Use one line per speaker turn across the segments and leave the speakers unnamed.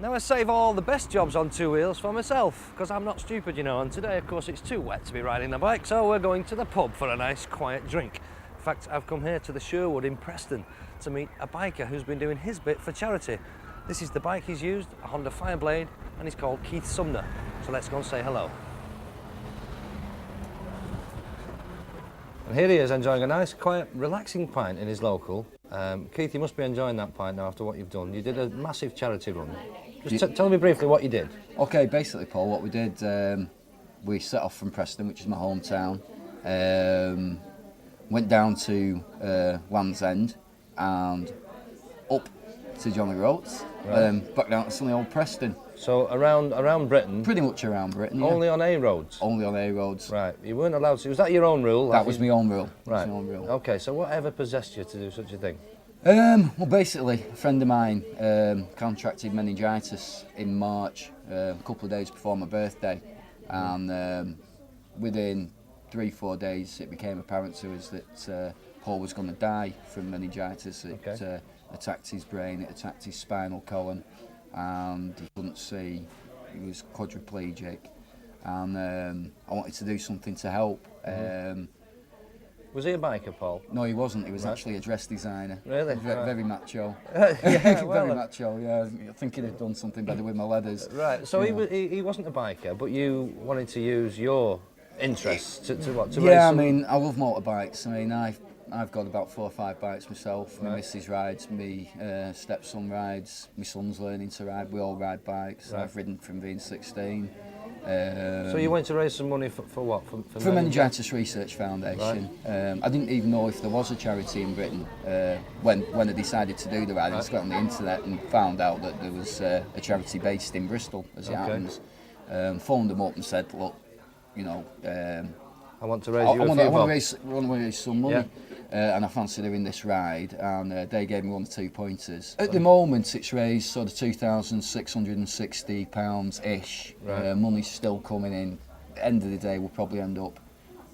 Now I save all the best jobs on two wheels for myself, because I'm not stupid, you know, and today of course it's too wet to be riding the bike, so we're going to the pub for a nice quiet drink. In fact, I've come here to the Sherwood in Preston to meet a biker who's been doing his bit for charity. This is the bike he's used, a Honda Fireblade, and he's called Keith Sumner. So let's go and say hello. And here he is enjoying a nice, quiet, relaxing pint in his local. Keith, you must be enjoying that pint now after what you've done. You did a massive charity run. Just tell me briefly what you did.
Okay, basically, Paul, what we did, we set off from Preston, which is my hometown, went down to Land's End and up to Johnny Roads, right. Back down to sunny old Preston.
So around Britain?
Pretty much around Britain, yeah.
Only on A roads?
Only on A roads.
Right, you weren't allowed to, was that your own rule?
That was my own rule.
Right,
my own rule.
Okay, so whatever possessed you to do such a thing?
Well, basically, a friend of mine contracted meningitis in March, a couple of days before my birthday, and within 3-4 days it became apparent to us that Paul was going to die from meningitis. It attacked his brain, it attacked his spinal column, and he couldn't see, he was quadriplegic, and I wanted to do something to help.
Was he a biker, Paul?
No, he wasn't. He was actually a dress designer.
Really?
Very macho.
Yeah, well,
very macho, yeah. I think he'd have done something better with my leathers.
Right, so he wasn't a biker, but you wanted to use your interests to what? To
yeah,
race some...
I mean, I love motorbikes. I mean, I've got about 4 or 5 bikes myself. My missus rides, my stepson rides, my son's learning to ride. We all ride bikes. Right. I've ridden from being 16.
So you went to raise some money for what?
For Meningitis Research Foundation. Right. I didn't even know if there was a charity in Britain when I decided to do the ride. I just got on the internet and found out that there was a charity based in Bristol, as it happens. Phoned them up and said, look, you know,
I want to raise you a few bob.
I want to raise some money. Yeah. And I fancy doing this ride, and they gave me 1 or 2 pointers. At the moment, it's raised sort of £2,660-ish.
Right.
Money's still coming in. At the end of the day, we'll probably end up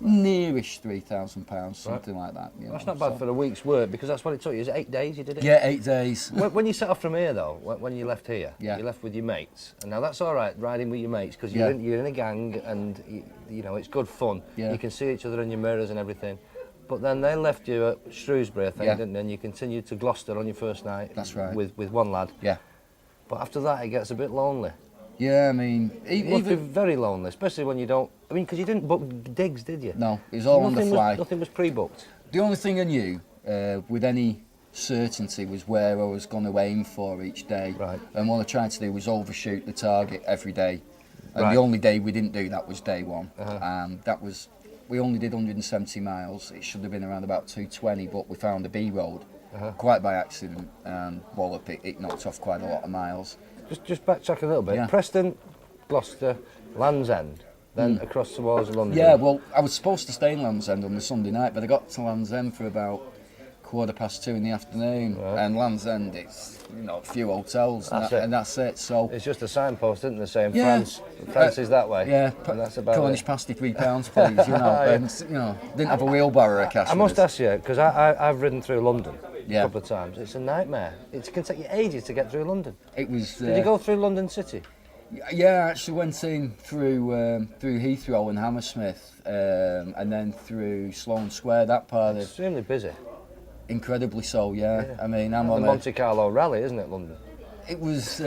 nearish £3,000, something like that. You know,
that's not bad for a week's work, because that's what it took you. Is it 8 days you did it?
Yeah, 8 days.
When you set off from here, though, when you left here,
yeah.
you left with your mates. And now that's all right, riding with your mates, because you're in a gang, and you know it's good fun. Yeah. You can see each other in your mirrors and everything. But then they left you at Shrewsbury, I think, didn't they? And you continued to Gloucester on your first night.
That's right.
With one lad.
Yeah.
But after that, it gets a bit lonely.
Yeah, I mean...
It must be very lonely, especially when you don't... I mean, because you didn't book digs, did you?
No, it was all on the fly.
Nothing was pre-booked.
The only thing I knew, with any certainty, was where I was going to aim for each day. Right. And what I tried to do was overshoot the target every day. And the only day we didn't do that was day one. And that was... We only did 170 miles. It should have been around about 220, but we found a B road, quite by accident, and wallop it knocked off quite a lot of miles.
Just backtrack a little bit. Yeah. Preston, Gloucester, Land's End, then across towards London.
Yeah, well, I was supposed to stay in Land's End on the Sunday night, but I got to Land's End for about 2:15 in the afternoon, and Land's End, it's, you know, a few hotels, and that's it. So
it's just a signpost, isn't it, saying France is that way.
Yeah,
and that's about
Cornish pasty £3, please. You know, and, you know, didn't have a wheelbarrow of cash.
I must ask you, because I've ridden through London a couple of times. It's a nightmare. It can take you ages to get through London.
It was.
Did you go through London City?
Yeah, I actually went in through Heathrow and Hammersmith, and then through Sloane Square. That part of
extremely busy.
Incredibly so, yeah. I mean, I'm on
the Monte Carlo Rally, isn't it, London?
It was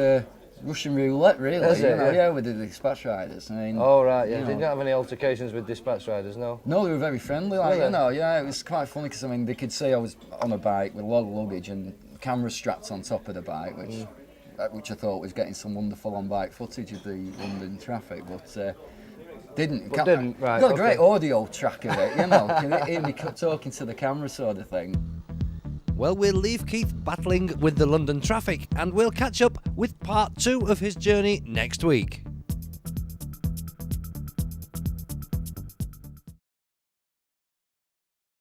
Russian roulette, really.
Is it?
Yeah, with the dispatch riders. I mean,
oh right, yeah. Did you have any altercations with dispatch riders? No.
No, they were very friendly. Like, you know, yeah, it was quite funny because I mean, they could see I was on a bike with a lot of luggage and cameras strapped on top of the bike, which I thought was getting some wonderful on-bike footage of the London traffic, but. Didn't.
Right.
Got a great audio track of it, you know. Can hear me talking to the camera, sort of thing.
Well, we'll leave Keith battling with the London traffic, and we'll catch up with part 2 of his journey next week.